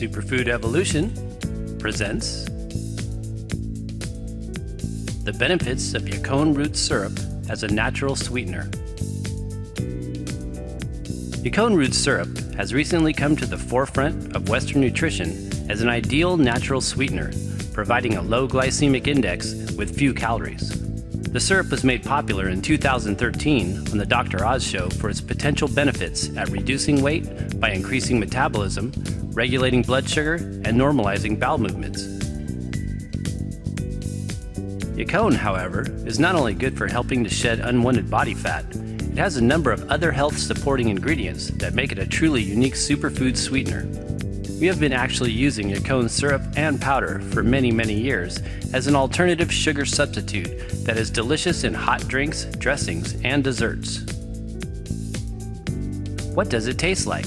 Superfood Evolution presents the benefits of Yacon Root syrup as a natural sweetener. Yacon Root syrup has recently come to the forefront of Western nutrition as an ideal natural sweetener, providing a low glycemic index with few calories. The syrup was made popular in 2013 on the Dr. Oz show for its potential benefits at reducing weight by increasing metabolism, regulating blood sugar, and normalizing bowel movements. Yacon, however, is not only good for helping to shed unwanted body fat, it has a number of other health-supporting ingredients that make it a truly unique superfood sweetener. We have been actually using Yacon syrup and powder for many years as an alternative sugar substitute that is delicious in hot drinks, dressings, and desserts. What does it taste like?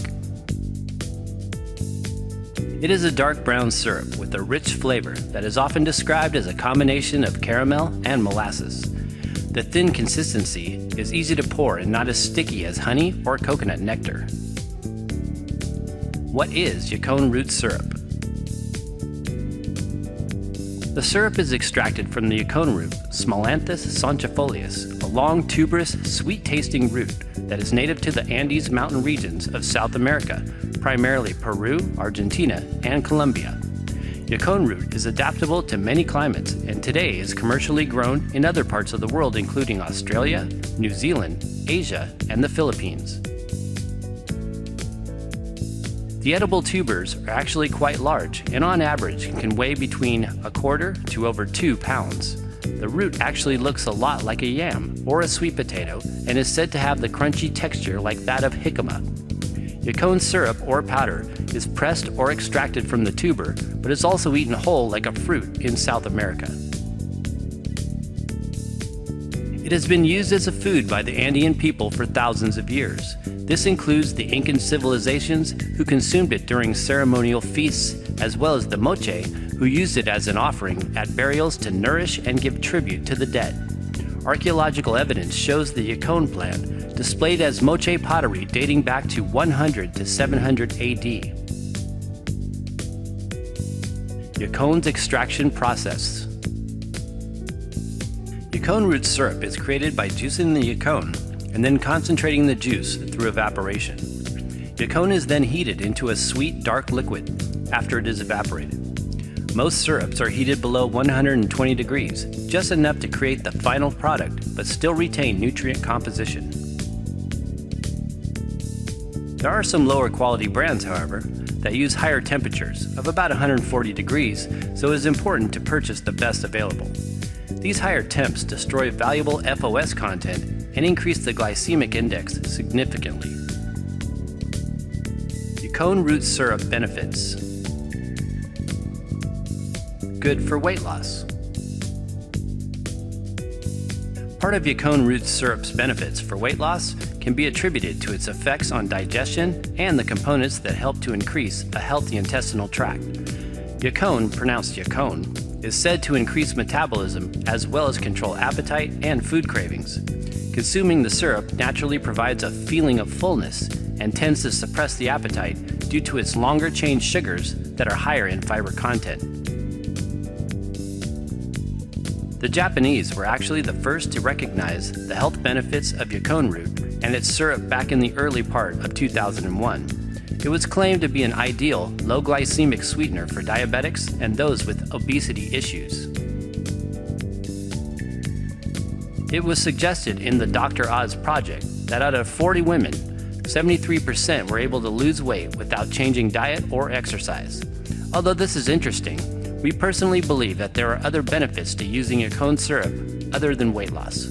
It is a dark brown syrup with a rich flavor that is often described as a combination of caramel and molasses. The thin consistency is easy to pour and not as sticky as honey or coconut nectar. What is Yacon Root syrup? The syrup is extracted from the Yacon root, Smolanthus sonchifolius, a long tuberous, sweet-tasting root that is native to the Andes mountain regions of South America, primarily Peru, Argentina, and Colombia. Yacon root is adaptable to many climates and today is commercially grown in other parts of the world including Australia, New Zealand, Asia, and the Philippines. The edible tubers are actually quite large and on average can weigh between a quarter to over 2 pounds. The root actually looks a lot like a yam or a sweet potato and is said to have the crunchy texture like that of jicama. Yacon syrup or powder is pressed or extracted from the tuber, but is also eaten whole like a fruit in South America. It has been used as a food by the Andean people for thousands of years. This includes the Incan civilizations who consumed it during ceremonial feasts, as well as the moche who used it as an offering at burials to nourish and give tribute to the dead. Archaeological evidence shows the Yacon plant displayed as moche pottery dating back to 100 to 700 AD. Yacon's extraction process. Yacon root syrup is created by juicing the yacon and then concentrating the juice through evaporation. Yacon is then heated into a sweet, dark liquid after it is evaporated. Most syrups are heated below 120 degrees, just enough to create the final product, but still retain nutrient composition. There are some lower quality brands, however, that use higher temperatures of about 140 degrees, so it is important to purchase the best available. These higher temps destroy valuable FOS content and increase the glycemic index significantly. Yacon root syrup benefits. Good for weight loss. Part of Yacon root syrup's benefits for weight loss can be attributed to its effects on digestion and the components that help to increase a healthy intestinal tract. Yacon, pronounced Yacon, is said to increase metabolism as well as control appetite and food cravings. Consuming the syrup naturally provides a feeling of fullness and tends to suppress the appetite due to its longer chain sugars that are higher in fiber content. The Japanese were actually the first to recognize the health benefits of Yacon root and its syrup back in the early part of 2001. It was claimed to be an ideal low glycemic sweetener for diabetics and those with obesity issues. It was suggested in the Dr. Oz project that out of 40 women, 73% were able to lose weight without changing diet or exercise. Although this is interesting, we personally believe that there are other benefits to using Yacon syrup other than weight loss.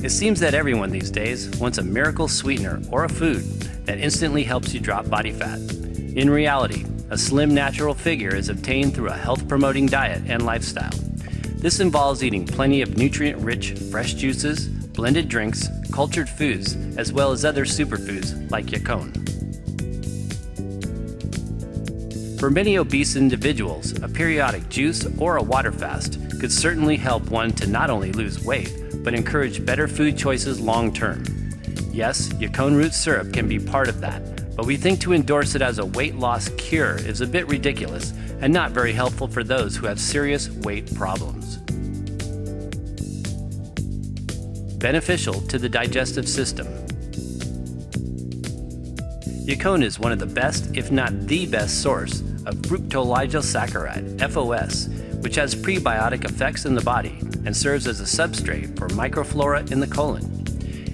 It seems that everyone these days wants a miracle sweetener or a food that instantly helps you drop body fat. In reality, a slim natural figure is obtained through a health-promoting diet and lifestyle. This involves eating plenty of nutrient-rich fresh juices, blended drinks, cultured foods, as well as other superfoods like Yacon. For many obese individuals, a periodic juice or a water fast could certainly help one to not only lose weight, but encourage better food choices long term. Yes, Yacon root syrup can be part of that, but we think to endorse it as a weight loss cure is a bit ridiculous and not very helpful for those who have serious weight problems. Beneficial to the digestive system. Yacon is one of the best, if not the best source of fructooligosaccharide, FOS, which has prebiotic effects in the body and serves as a substrate for microflora in the colon.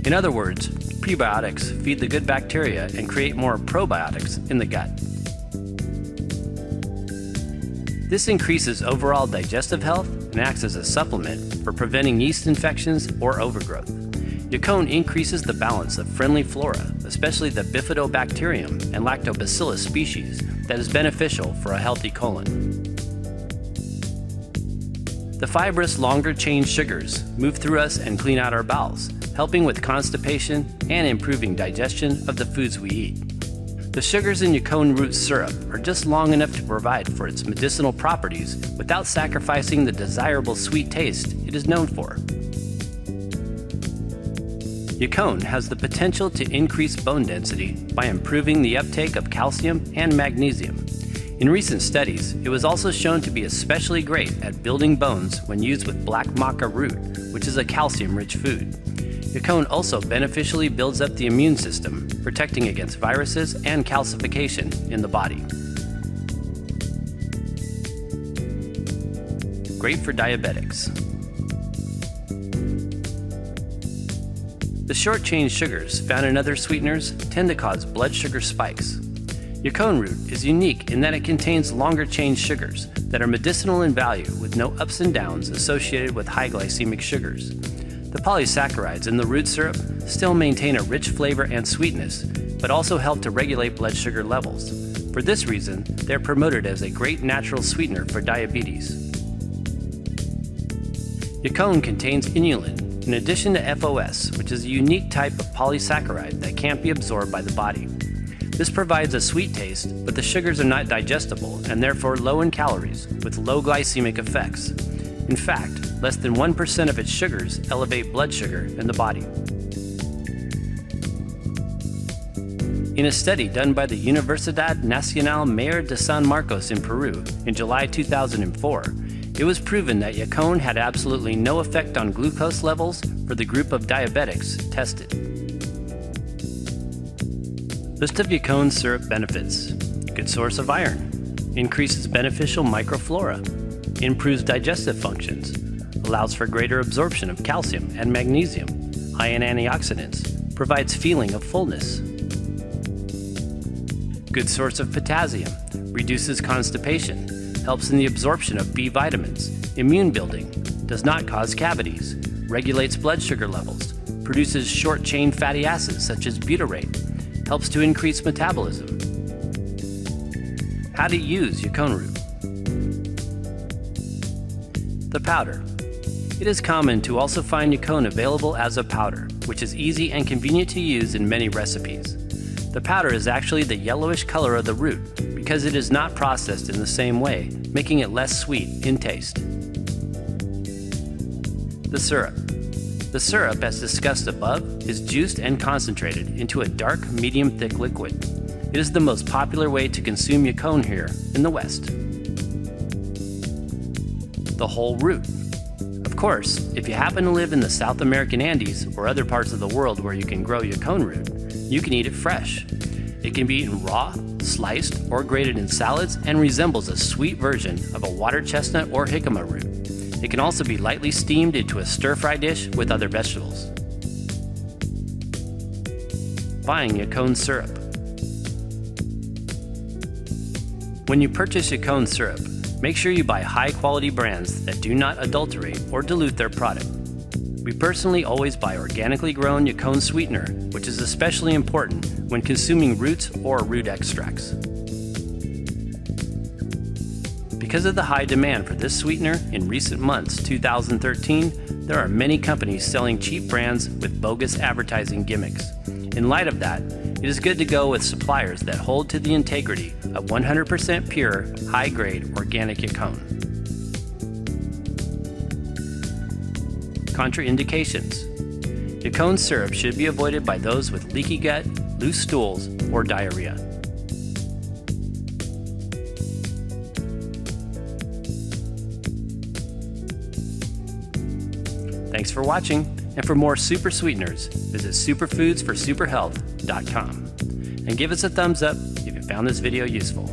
In other words, prebiotics feed the good bacteria and create more probiotics in the gut. This increases overall digestive health and acts as a supplement for preventing yeast infections or overgrowth. Yacon increases the balance of friendly flora, especially the bifidobacterium and lactobacillus species, that is beneficial for a healthy colon. The fibrous, longer-chain sugars move through us and clean out our bowels, helping with constipation and improving digestion of the foods we eat. The sugars in Yacon root syrup are just long enough to provide for its medicinal properties without sacrificing the desirable sweet taste it is known for. Yacon has the potential to increase bone density by improving the uptake of calcium and magnesium. In recent studies, it was also shown to be especially great at building bones when used with black maca root, which is a calcium-rich food. Yacon also beneficially builds up the immune system, protecting against viruses and calcification in the body. Great for diabetics. The short-chain sugars found in other sweeteners tend to cause blood sugar spikes. Yacon root is unique in that it contains longer-chain sugars that are medicinal in value with no ups and downs associated with high glycemic sugars. The polysaccharides in the root syrup still maintain a rich flavor and sweetness, but also help to regulate blood sugar levels. For this reason, they are promoted as a great natural sweetener for diabetes. Yacon contains inulin, in addition to FOS, which is a unique type of polysaccharide that can't be absorbed by the body. This provides a sweet taste, but the sugars are not digestible and therefore low in calories, with low glycemic effects. In fact, less than 1% of its sugars elevate blood sugar in the body. In a study done by the Universidad Nacional Mayor de San Marcos in Peru in July 2004, it was proven that Yacon had absolutely no effect on glucose levels for the group of diabetics tested. List of Yacon syrup benefits. Good source of iron. Increases beneficial microflora. Improves digestive functions. Allows for greater absorption of calcium and magnesium. High in antioxidants. Provides feeling of fullness. Good source of potassium. Reduces constipation. Helps in the absorption of B vitamins. Immune building. Does not cause cavities. Regulates blood sugar levels. Produces short-chain fatty acids such as butyrate. Helps to increase metabolism. How to use Yacon root. The powder. It is common to also find Yacon available as a powder, which is easy and convenient to use in many recipes. The powder is actually the yellowish color of the root because it is not processed in the same way, making it less sweet in taste. The syrup. The syrup, as discussed above, is juiced and concentrated into a dark, medium-thick liquid. It is the most popular way to consume Yacon here in the West. The whole root. Of course, if you happen to live in the South American Andes or other parts of the world where you can grow Yacon root, you can eat it fresh. It can be eaten raw, sliced, or grated in salads and resembles a sweet version of a water chestnut or jicama root. It can also be lightly steamed into a stir-fry dish with other vegetables. Buying Yacon syrup. When you purchase Yacon syrup, make sure you buy high-quality brands that do not adulterate or dilute their product. We personally always buy organically grown Yacon sweetener, which is especially important when consuming roots or root extracts. Because of the high demand for this sweetener in recent months, 2013, there are many companies selling cheap brands with bogus advertising gimmicks. In light of that, it is good to go with suppliers that hold to the integrity of 100% pure, high-grade organic Yacon. Contraindications. Yacon syrup should be avoided by those with leaky gut, loose stools, or diarrhea. Thanks for watching, and for more super sweeteners, visit superfoodsforsuperhealth.com. And give us a thumbs up if you found this video useful.